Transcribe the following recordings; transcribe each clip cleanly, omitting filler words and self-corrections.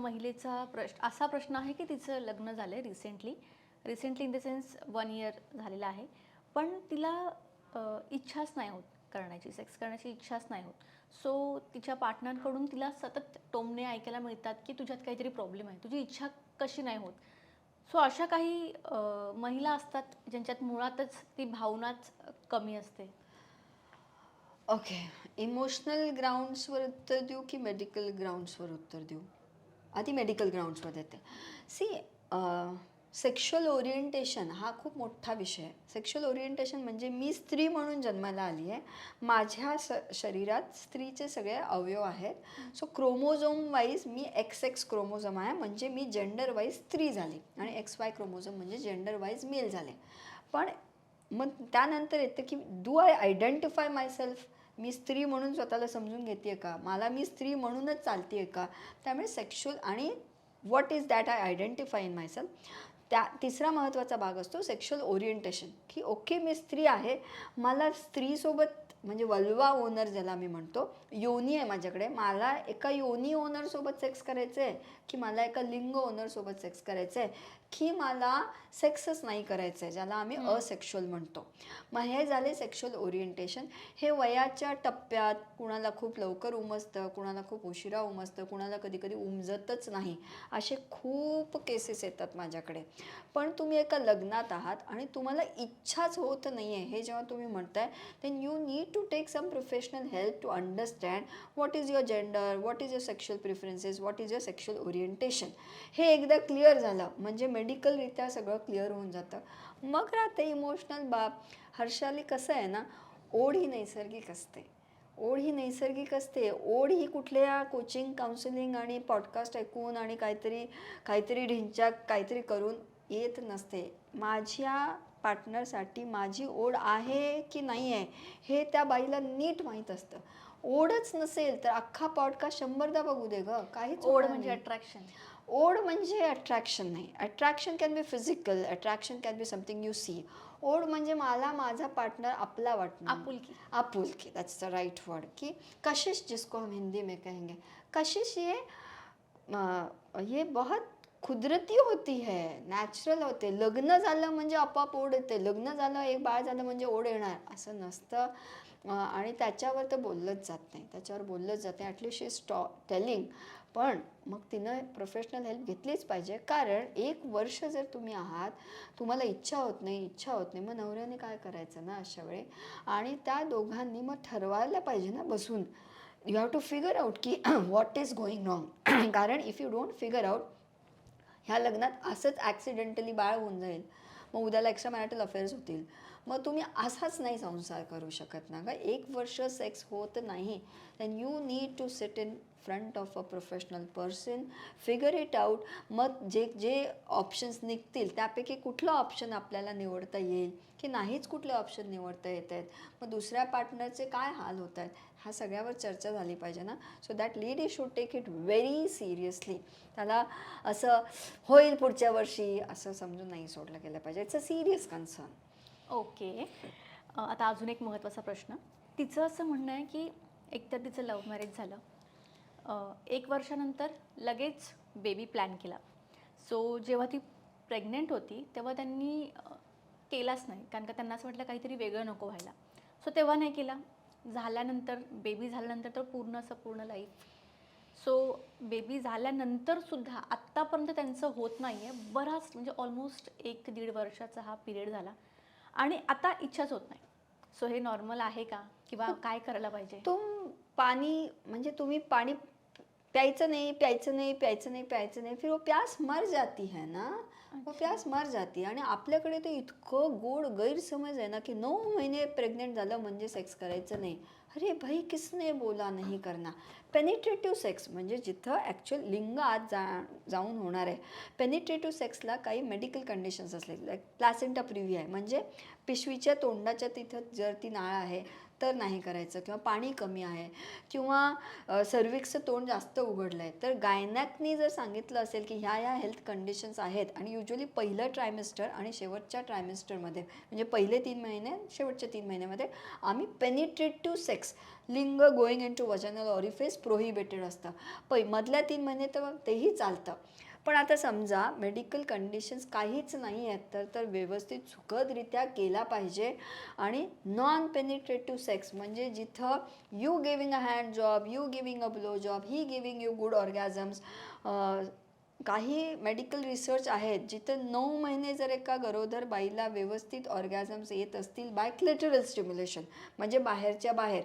महिलेचा असा प्रश्न आहे की तिचं लग्न झालंय recently in the sense 1 year झालेलं आहे, पण तिला इच्छाच नाही होत करण्याची, सेक्स करण्याची इच्छाच नाही होत. सो तिच्या पार्टनरकडून तिला सतत टोमणे ऐकायला मिळतात की तुझ्यात काहीतरी प्रॉब्लेम आहे, तुझी इच्छा कशी नाही होत. सो अशा काही महिला असतात ज्यांच्यात मुळातच ती भावनाच कमी असते. ओके. इमोशनल ग्राउंड्सवर उत्तर देऊ की मेडिकल ग्राउंड्सवर उत्तर देऊ? आधी मेडिकल ग्राउंड्सवर देते. सी, सेक्शुअल ओरिएंटेशन हा खूप मोठा विषय आहे. सेक्शुअल ओरिएंटेशन म्हणजे मी स्त्री म्हणून जन्माला आली आहे, माझ्या शरीरात स्त्रीचे सगळे अवयव आहेत. सो क्रोमोझोम वाईज मी XX क्रोमोझोम आहे, म्हणजे मी जेंडर वाईज स्त्री झाली, आणि XY क्रोमोझोम म्हणजे जेंडर वाईज मेल झाले. पण मग त्यानंतर येतं की do I identify myself? मी स्त्री म्हणून स्वतःला समजून घेते का, मला मी स्त्री म्हणूनच चालते का? त्यामुळे सेक्शुअल आणि what is that I identify in my self. त्या तिसरा महत्त्वाचा भाग असतो सेक्शुअल ओरिएंटेशन, की ओके मी स्त्री आहे, मला स्त्रीसोबत म्हणजे वल्वा ओनर ज्याला मी म्हणतो, योनी आहे माझ्याकडे, मला एका योनी ओनरसोबत सेक्स करायचं आहे, की मला एका लिंग ओनरसोबत सेक्स करायचं आहे, की मला सेक्सच नाही करायचं आहे, ज्याला आम्ही असेक्शुअल म्हणतो. मग हे झाले सेक्शुअल ओरिएंटेशन. हे वयाच्या टप्प्यात कुणाला खूप लवकर उमजतं, कुणाला खूप उशिरा उमजतं, कुणाला कधी कधी उमजतच नाही, असे खूप केसेस येतात माझ्याकडे. पण तुम्ही एका लग्नात आहात आणि तुम्हाला इच्छाच होत नाही आहे हे जेव्हा तुम्ही म्हणताय, then you need to take some professional help to understand what is your gender, what is your sexual preferences, what is your sexual orientation. हे एकदा क्लिअर झालं म्हणजे मेडिकलरित्या सगळं क्लिअर होऊन जातं. मग राहते इमोशनल बाब. हर्षाली कसं आहे ना, ओढ ही नैसर्गिक असते. ओढ ही नैसर्गिक असते. ओढ ही कुठल्या कोचिंग, काउन्सिलिंग आणि पॉडकास्ट ऐकून आणि काहीतरी ढिंच्याक काहीतरी करून येत नसते. माझ्या पार्टनरसाठी माझी ओढ आहे की नाही आहे हे त्या बाईला नीट माहीत असतं. ओढच नसेल तर अख्खा पॉडकास्ट 100दा बघू दे गं, काहीच ओढ होणार म्हणजे नाही. अट्रॅक्शन. ओढ म्हणजे अट्रॅक्शन नाही. Attraction can be physical, attraction can be something you see. ओढ म्हणजे मला माझा पार्टनर आपला वाटणं. आपुलकी. आपुलकी, दैट्स द राइट वर्ड. कि कशिश, जिसको हम हिंदी में कहेंगे, कशिश ये बहुत कुदरती होती है, नॅचरल होते. लग्न झालं म्हणजे आपोआप ओढ येते, लग्न झालं एक बाळ झालं म्हणजे ओढ येणार असं नसतं. आणि त्याच्यावर तर बोललंच जात नाही, त्याच्यावर बोललंच जाते. ॲटलिस्ट शी टेलिंग. पण मग तिनं प्रोफेशनल हेल्प घेतलीच पाहिजे, कारण 1 वर्ष जर तुम्ही आहात, तुम्हाला इच्छा होत नाही, मग नवऱ्याने काय करायचं ना अशा वेळी. आणि त्या दोघांनी मग ठरवायला पाहिजे ना बसून. You have to figure out की व्हॉट इज गोईंग रॉंग. कारण if you don't figure out, ह्या लग्नात असंच ॲक्सिडेंटली बाळ होऊन जाईल, मग उद्याला एक्स्ट्रा मॅरिटल अफेअर्स होतील, मग तुम्ही असाच नाही संसार करू शकत ना. का 1 वर्ष सेक्स होत नाही, then you need to sit in front of a professional person, figure it out. मग जे ऑप्शन्स निघतील त्यापैकी कुठलं ऑप्शन आपल्याला निवडता येईल की नाहीच कुठले ऑप्शन निवडता येत आहेत, मग दुसऱ्या पार्टनरचे काय हाल होत आहेत, ह्या सगळ्यावर चर्चा झाली पाहिजे ना. So that lady should take it very seriously. त्याला असं होईल पुढच्या वर्षी असं समजून नाही सोडलं गेलं पाहिजे. It's a serious concern. Okay. आता अजून एक महत्त्वाचा प्रश्न. तिचं असं म्हणणं आहे की एकतर तिचं लव्ह मॅरेज झालं, 1 वर्षानंतर लगेच बेबी प्लॅन केला. सो जेव्हा ती प्रेग्नंट होती तेव्हा त्यांनी केलाच नाही, कारण का त्यांना असं वाटलं काहीतरी वेगळं नको व्हायला. सो तेव्हा नाही केला. झाल्यानंतर बेबी झाल्यानंतर तर पूर्ण लाईफ. सो बेबी झाल्यानंतरसुद्धा आत्तापर्यंत त्यांचं होत नाही आहे. बराच म्हणजे ऑलमोस्ट 1-1.5 वर्षाचा हा पिरियड झाला आणि आता इच्छाच होत नाही. सो हे नॉर्मल आहे का, किंवा काय करायला पाहिजे? पाणी म्हणजे तुम्ही पाणी प्यायचं नाही, फिर वो प्यास मर जाती है ना. वो प्यास मर जाती. आणि आपल्याकडे ते इतकं गोड गैरसमज आहे ना की 9 महिने प्रेग्नेंट झालं म्हणजे सेक्स करायचं नाही. अरे भाई, किसने बोला नहीं करना. पेनिट्रेटिव्ह सेक्स म्हणजे जिथं ॲक्च्युअल लिंग आत जाऊन होणार आहे. पेनिट्रेटिव्ह सेक्सला काही मेडिकल कंडिशन्स असले, लाईक प्लॅसेंटा प्रिव्ही आहे, म्हणजे पिशवीच्या तोंडाच्या तिथं जर ती नाळ आहे तर नाही करायचं, किंवा पाणी कमी आहे, किंवा सर्विक्सचं तोंड जास्त उघडलं आहे, तर गायनॅकनी जर सांगितलं असेल की ह्या हेल्थ कंडिशन्स आहेत, आणि युजली पहिलं ट्रायमेस्टर आणि शेवटच्या ट्रायमेस्टरमध्ये, म्हणजे पहिले 3 महिने शेवटच्या 3 महिन्यामध्ये आम्ही पेनिट्रेटिव्ह सेक्स, लिंग going into vaginal orifice prohibited असतं. मधल्या 3 महिने तर तेही चालतं. पण आता समजा मेडिकल कंडिशन्स काहीच नाही आहेत, तर व्यवस्थित सुखदरित्या केला पाहिजे. आणि नॉन पेनिट्रेटिव्ह सेक्स म्हणजे जिथं you giving a hand job, you giving a blow job, he giving you good orgasms. काही मेडिकल रिसर्च आहेत जिथं 9 महिने जर एका गरोदर बाईला व्यवस्थित ऑर्गॅझम्स येत असतील बाय क्लिटरल स्टिम्युलेशन, म्हणजे बाहेरच्या बाहेर,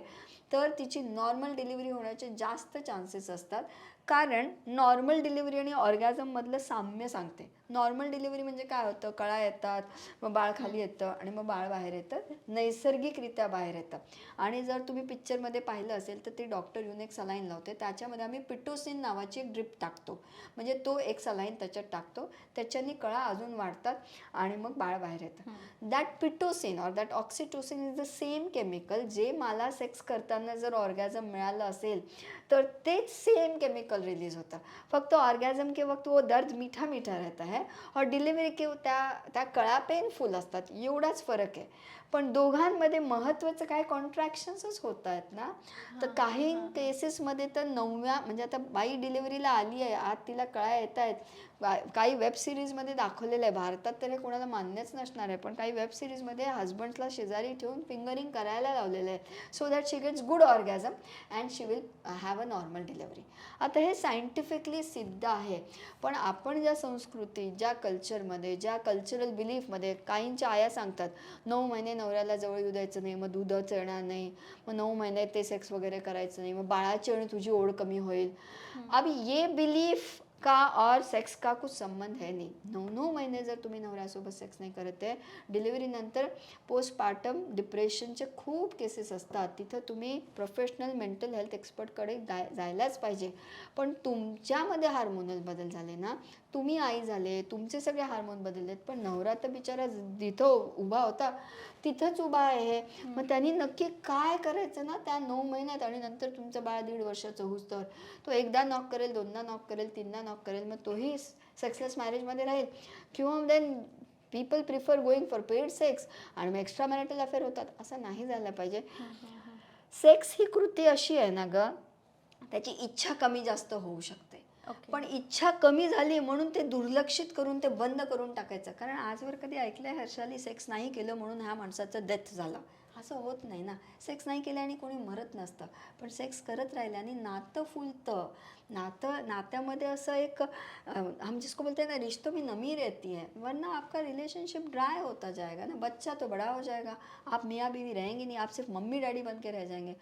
तर तिची नॉर्मल डिलिव्हरी होण्याचे जास्त चान्सेस असतात. कारण नॉर्मल डिलिव्हरी आणि ऑर्गॅझममधलं साम्य सांगते. नॉर्मल डिलिव्हरी म्हणजे काय होतं, कळा येतात, मग बाळ खाली येतं आणि मग बाळ बाहेर येतं, नैसर्गिकरित्या बाहेर येतं. आणि जर तुम्ही पिक्चरमध्ये पाहिलं असेल तर ते डॉक्टर येऊन एक सलाईन लावते, त्याच्यामध्ये आम्ही पिटोसिन नावाची एक ड्रिप टाकतो, म्हणजे तो एक सलाईन त्याच्यात टाकतो, त्याच्याने कळा अजून वाढतात आणि मग बाळ बाहेर येतं. That Pitocin or that oxytocin is the same chemical जे मला सेक्स करताना जर ऑर्गॅझम मिळालं असेल तर तेच सेम केमिकल रिलीज होता. फक्त ऑर्गॅझम के वक्त वो दर्द मीठा मीठा रहता है और डिलिव्हरी के त्या कळा पेनफुल असतात, एवढाच फरक आहे. पण दोघांमध्ये महत्त्वाचं काय, कॉन्ट्रॅक्शन्सच होत आहेत ना. तर काही केसेसमध्ये तर 9व्या, म्हणजे आता बाई डिलिव्हरीला आली आहे, आत तिला कळा येत आहेत. काही वेब सिरीजमध्ये दाखवलेलं आहे, भारतात तर हे कोणाला मान्यच नसणार आहे, पण काही वेब सिरीजमध्ये हजबंड्सला शेजारी ठेवून फिंगरिंग करायला लावलेलं आहे, so that she gets good orgasm and she will have a normal delivery. आता हे सायंटिफिकली सिद्ध आहे. पण आपण ज्या संस्कृती, ज्या कल्चरमध्ये, ज्या कल्चरल बिलीफमध्ये, काहींच्या आया सांगतात 9 महिने नवऱ्याला जवळ येऊ द्यायचं नाही, मग दूधच येणार नाही, मग 9 महिने ते सेक्स वगैरे करायचं नाही, मग बाळाची आणि तुझी ओढ कमी होईल. अब ये बिलीफ का और सेक्स का कुछ संबंध है नहीं. 9 महिने जर तुम्ही नवऱ्यासोबत सेक्स नाही करत आहे, डिलिव्हरीनंतर पोस्टपार्टम डिप्रेशनचे खूप केसेस असतात, तिथं तुम्ही प्रोफेशनल मेंटल हेल्थ एक्सपर्टकडे जायलाच पाहिजे. पण तुमच्यामध्ये हार्मोनल बदल झाले ना, तुम्ही आई झाले, तुमचे सगळे हार्मोन बदललेत, पण नवरा तर बिचारा जिथं उभा होता तिथंच उभा आहे. मग त्यांनी नक्की काय करायचं ना त्या 9 महिन्यात, आणि नंतर तुमचं बाळ 1.5 वर्षाचं होऊस तर तो एकदा नॉक करेल, 2दा नॉक करेल, 3दा नॉक करेल, मग तोही सेक्सलेस मॅरेजमध्ये राहील. किंवा then people prefer going for paid sex आणि मग एक्स्ट्रा मॅरिटल अफेअर होतात. असं नाही झालं पाहिजे. सेक्स ही कृती अशी आहे ना ग, त्याची इच्छा कमी जास्त होऊ शकते. पण इच्छा कमी झाली म्हणून ते दुर्लक्षित करून ते बंद करून टाकायचं. कारण आजवर कधी ऐकलंय हर्षाली सेक्स नाही केलं म्हणून ह्या माणसाचं डेथ झालं? असं होत नाही ना. सेक्स नाही केल्याने कोणी मरत नसतं, पण सेक्स करत राहिल्याने नातं फुलतं. नात्यामध्ये असं एक हम जिसको बोलते हैं ना, रिश्तों में नमी रहती है, वरना आपका रिलेशनशिप ड्राई होता जाएगा ना, बच्चा तो बड़ा हो जाएगा, आप मियाँ बीवी रहेंगे नहीं, आप सिर्फ मम्मी डैडी बन के रह जाएंगे.